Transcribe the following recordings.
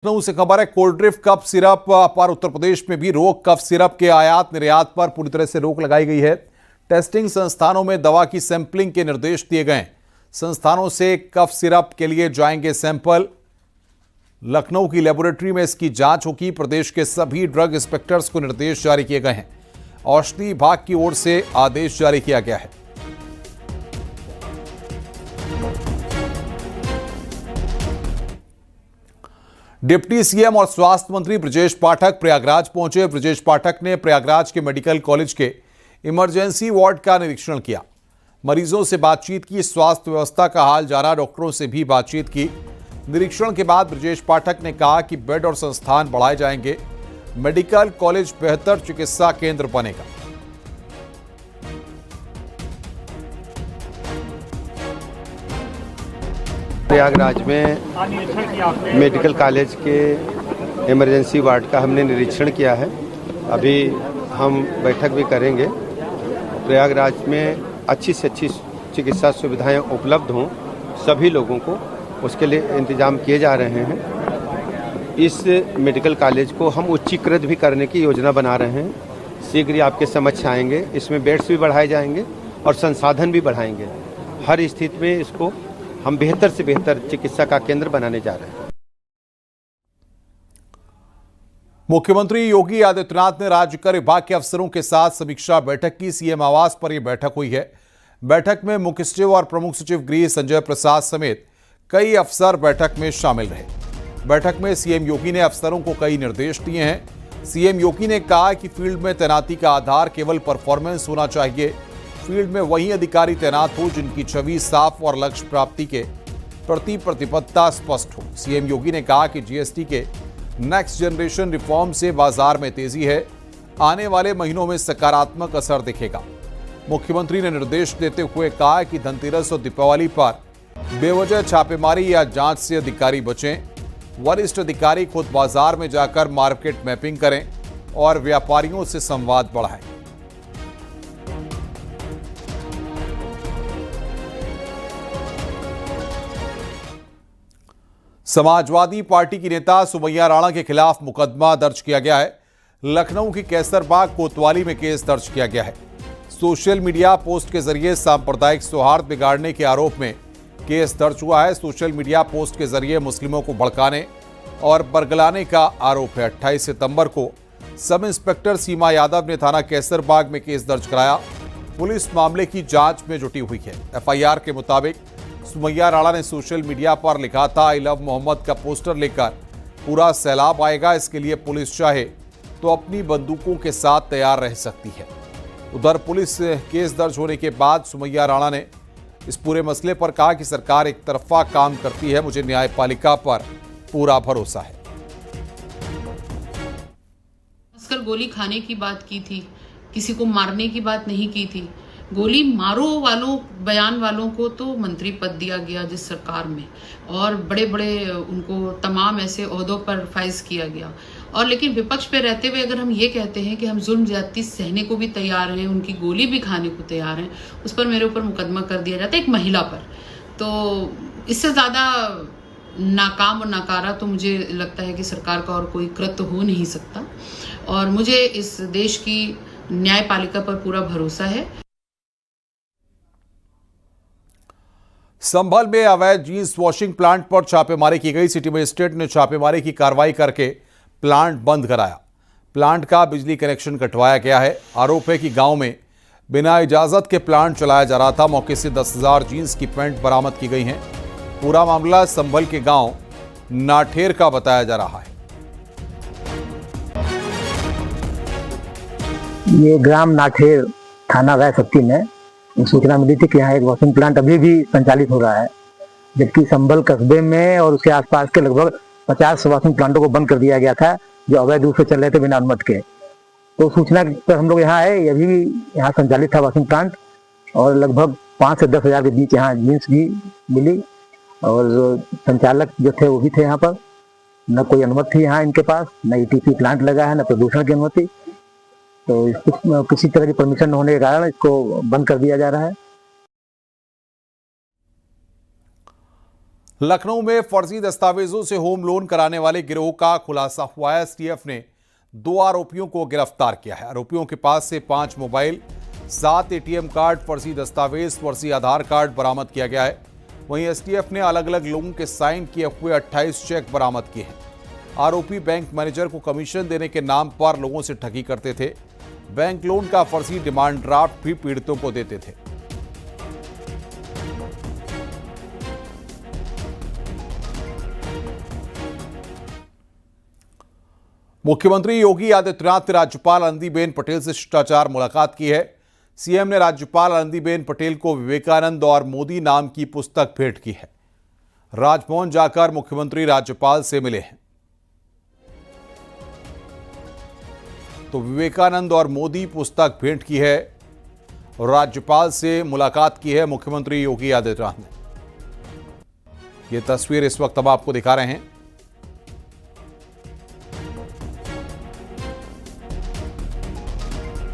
लखनऊ से खबर है। कोल्ड ड्रिफ्ट कफ सिरप पर उत्तर प्रदेश में भी रोक। कफ सिरप के आयात निर्यात पर पूरी तरह से रोक लगाई गई है। टेस्टिंग संस्थानों में दवा की सैंपलिंग के निर्देश दिए गए। संस्थानों से कफ सिरप के लिए जाएंगे सैंपल। लखनऊ की लेबोरेटरी में इसकी जांच होगी। प्रदेश के सभी ड्रग इंस्पेक्टर्स को निर्देश जारी किए गए हैं। औषधि विभाग की ओर से आदेश जारी किया गया है। डिप्टी सीएम और स्वास्थ्य मंत्री ब्रजेश पाठक प्रयागराज पहुंचे। ब्रजेश पाठक ने प्रयागराज के मेडिकल कॉलेज के इमरजेंसी वार्ड का निरीक्षण किया, मरीजों से बातचीत की, स्वास्थ्य व्यवस्था का हाल जाना, डॉक्टरों से भी बातचीत की। निरीक्षण के बाद ब्रजेश पाठक ने कहा कि बेड और संस्थान बढ़ाए जाएंगे। मेडिकल कॉलेज बेहतर चिकित्सा केंद्र बनेगा। प्रयागराज में मेडिकल कॉलेज के इमरजेंसी वार्ड का हमने निरीक्षण किया है। अभी हम बैठक भी करेंगे। प्रयागराज में अच्छी से अच्छी चिकित्सा सुविधाएं उपलब्ध हों सभी लोगों को, उसके लिए इंतजाम किए जा रहे हैं। इस मेडिकल कॉलेज को हम उच्चीकृत भी करने की योजना बना रहे हैं। शीघ्र ही आपके समक्ष आएंगे। इसमें बेड्स भी बढ़ाए जाएंगे और संसाधन भी बढ़ाएंगे। हर स्थिति में इसको हम बेहतर से बेहतर चिकित्सा का केंद्र बनाने जा रहे हैं। मुख्यमंत्री योगी आदित्यनाथ ने राज्य कर विभाग के अफसरों के साथ समीक्षा बैठक की। सीएम आवास पर यह बैठक हुई है। बैठक में मुख्य सचिव और प्रमुख सचिव गृह संजय प्रसाद समेत कई अफसर बैठक में शामिल रहे। बैठक में सीएम योगी ने अफसरों को कई निर्देश दिए हैं। सीएम योगी ने कहा कि फील्ड में तैनाती का आधार केवल परफॉर्मेंस होना चाहिए। फील्ड में वही अधिकारी तैनात हो जिनकी छवि साफ और लक्ष्य प्राप्ति के प्रति प्रतिबद्धता स्पष्ट हो। सीएम योगी ने कहा कि जीएसटी के नेक्स्ट जनरेशन रिफॉर्म से बाजार में तेजी है। आने वाले महीनों में सकारात्मक असर दिखेगा। मुख्यमंत्री ने निर्देश देते हुए कहा कि धनतेरस और दीपावली पर बेवजह छापेमारी या जांच से अधिकारी बचें। वरिष्ठ अधिकारी खुद बाजार में जाकर मार्केट मैपिंग करें और व्यापारियों से संवाद बढ़ाएं। समाजवादी पार्टी की नेता सुमैया राणा के खिलाफ मुकदमा दर्ज किया गया है। लखनऊ की कैसरबाग कोतवाली में केस दर्ज किया गया है। सोशल मीडिया पोस्ट के जरिए सांप्रदायिक सौहार्द बिगाड़ने के आरोप में केस दर्ज हुआ है। सोशल मीडिया पोस्ट के जरिए मुस्लिमों को भड़काने और बरगलाने का आरोप है। 28 सितंबर को सब इंस्पेक्टर सीमा यादव ने थाना कैसरबाग में केस दर्ज कराया। पुलिस मामले की जांच में जुटी हुई है। एफआईआर के मुताबिक सुमैया राणा ने सोशल मीडिया पर लिखा था, आई लव मोहम्मद का पोस्टर लेकर पूरा सैलाब आएगा। इसके लिए पुलिस चाहे तो अपनी बंदूकों के साथ तैयार रह सकती है। उधर पुलिस केस दर्ज होने के बाद सुमैया राणा ने इस पूरे मसले पर कहा कि सरकार एक तरफा काम करती है। मुझे न्यायपालिका पर पूरा भरोसा है। गोली खाने की बात की थी, किसी को मारने की बात नहीं की थी। गोली मारो वालों, बयान वालों को तो मंत्री पद दिया गया जिस सरकार में, और बड़े बड़े उनको तमाम ऐसे ओहदों पर फाइज किया गया। और लेकिन विपक्ष पे रहते हुए अगर हम ये कहते हैं कि हम जुल्म ज्यादती सहने को भी तैयार हैं, उनकी गोली भी खाने को तैयार हैं, उस पर मेरे ऊपर मुकदमा कर दिया जाता है, एक महिला पर। तो इससे ज्यादा नाकाम और नाकारा तो मुझे लगता है कि सरकार का और कोई कृत्य हो नहीं सकता। और मुझे इस देश की न्यायपालिका पर पूरा भरोसा है। संभल में अवैध जींस वॉशिंग प्लांट पर छापेमारी की गई। सिटी मजिस्ट्रेट ने छापेमारी की कार्रवाई करके प्लांट बंद कराया। प्लांट का बिजली कनेक्शन कटवाया गया है। आरोप है कि गांव में बिना इजाजत के प्लांट चलाया जा रहा था। मौके से 10,000 जींस की पैंट बरामद की गई हैं। पूरा मामला संभल के गांव नाठेर का बताया जा रहा है। ये ग्राम नाठेर थाना राय शक्ति में सूचना मिली थी कि यहाँ एक वॉशिंग प्लांट अभी भी संचालित हो रहा है, जबकि संभल कस्बे में और उसके आसपास के लगभग 50 वॉशिंग प्लांटों को बंद कर दिया गया था जो अवैध रूप से चल रहे थे बिना अनुमति के। तो सूचना पर हम लोग यहाँ आए, अभी भी यहाँ संचालित था वॉशिंग प्लांट और लगभग 5 से 10 हज़ार के बीच यहाँ जींस भी मिली। और संचालक जो थे वो भी थे यहाँ पर। न कोई अनुमति थी यहाँ इनके पास, न ईटीपी प्लांट लगा है, न प्रदूषण की अनुमति। तो किसी तरह की परमिशन न होने के कारण इसको बंद कर दिया जा रहा है। लखनऊ में फर्जी दस्तावेजों से होम लोन कराने वाले गिरोह का खुलासा हुआ है। एसटीएफ ने 2 आरोपियों को गिरफ्तार किया है। आरोपियों के पास से 5 मोबाइल, 7 एटीएम कार्ड, फर्जी दस्तावेज, फर्जी आधार कार्ड बरामद किया गया है। वहीं एसटीएफ ने अलग अलग लोगों के साइन किए हुए 28 चेक बरामद किए हैं। आरोपी बैंक मैनेजर को कमीशन देने के नाम पर लोगों से ठगी करते थे। बैंक लोन का फर्जी डिमांड ड्राफ्ट भी पीड़ितों को देते थे। मुख्यमंत्री योगी आदित्यनाथ ने राज्यपाल आनंदीबेन पटेल से शिष्टाचार मुलाकात की है। सीएम ने राज्यपाल आनंदीबेन पटेल को विवेकानंद और मोदी नाम की पुस्तक भेंट की है। राजभवन जाकर मुख्यमंत्री राज्यपाल से मिले हैं। तो विवेकानंद और मोदी पुस्तक भेंट की है और राज्यपाल से मुलाकात की है मुख्यमंत्री योगी आदित्यनाथ ने। यह तस्वीर इस वक्त हम आपको दिखा रहे हैं।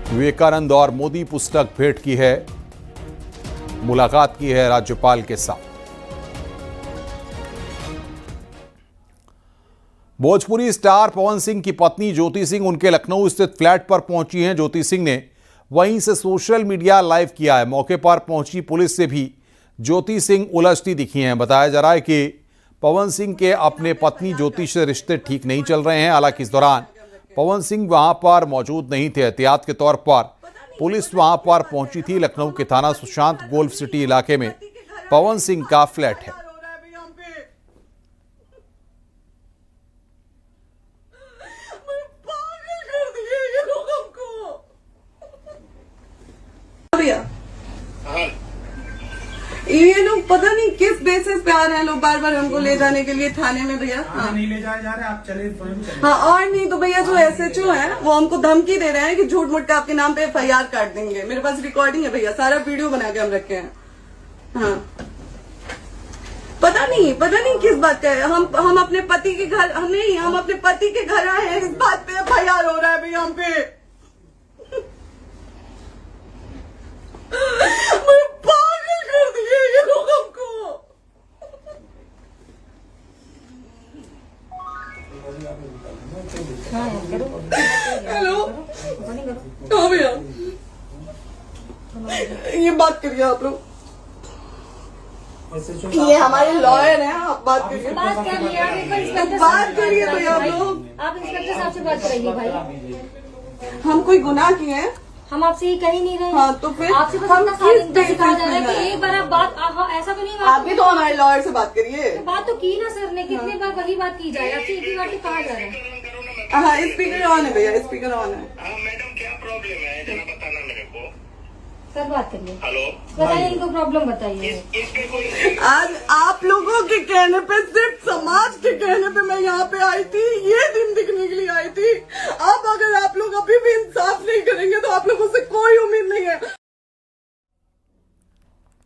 विवेकानंद और मोदी पुस्तक भेंट की है, मुलाकात की है राज्यपाल के साथ। भोजपुरी स्टार पवन सिंह की पत्नी ज्योति सिंह उनके लखनऊ स्थित फ्लैट पर पहुंची हैं। ज्योति सिंह ने वहीं से सोशल मीडिया लाइव किया है। मौके पर पहुंची पुलिस से भी ज्योति सिंह उलझती दिखी हैं। बताया जा रहा है कि पवन सिंह के अपने पत्नी ज्योति से रिश्ते ठीक नहीं चल रहे हैं। हालांकि इस दौरान पवन सिंह वहां पर मौजूद नहीं थे। एहतियात के तौर पर पुलिस वहां पर पहुंची थी। लखनऊ के थाना सुशांत गोल्फ सिटी इलाके में पवन सिंह का फ्लैट है। ये लोग पता नहीं किस बेसिस पे आ रहे हैं लोग बार बार हमको ले जाने के लिए थाने में भैया। हाँ नहीं ले जाए जा रहे, आप चले स्वयं चले। हाँ, और नहीं तो भैया जो एसएचओ है वो हमको धमकी दे रहे हैं कि झूठ मूठ के आपके नाम पे एफआईआर काट देंगे। मेरे पास रिकॉर्डिंग है भैया, सारा वीडियो बना के हम रखे हैं। हाँ, पता नहीं किस बात का है। हम अपने पति के घर हम अपने पति के घर आए हैं, इस बात पे एफआईआर हो रहा है भैया हम पे। पागल कर दिए ये लोग हमको। हेलो, हाँ भैया, ये बात करिए आप लोग। ये हमारे लॉयर हैं, आप बात करिए। बात करिए भैया आप लोग। आप इंस्पेक्टर साहब से बात करेंगे भाई। हम कोई गुनाह किए हैं? हम आपसे ये कह ही नहीं रहे। हाँ, तो फिर आपसे बस हम इतना सारी किस कहा जा रहा है बेसिस कि पे एक बार आप बात ऐसा तो नहीं आप भी तो हमारे लॉयर से बात करिए। बात तो की ना सर ने, कितने बार वही बात की जाए, आपसे एक ही बार तो कहा जा रहा है। हाँ, स्पीकर ऑन है भैया, स्पीकर ऑन है। मैडम क्या प्रॉब्लम है जरा बताना मेरे को। सर बात करिए। हेलो, बताइए, इनको प्रॉब्लम बताइए। इस पे कोई आज आप लोगों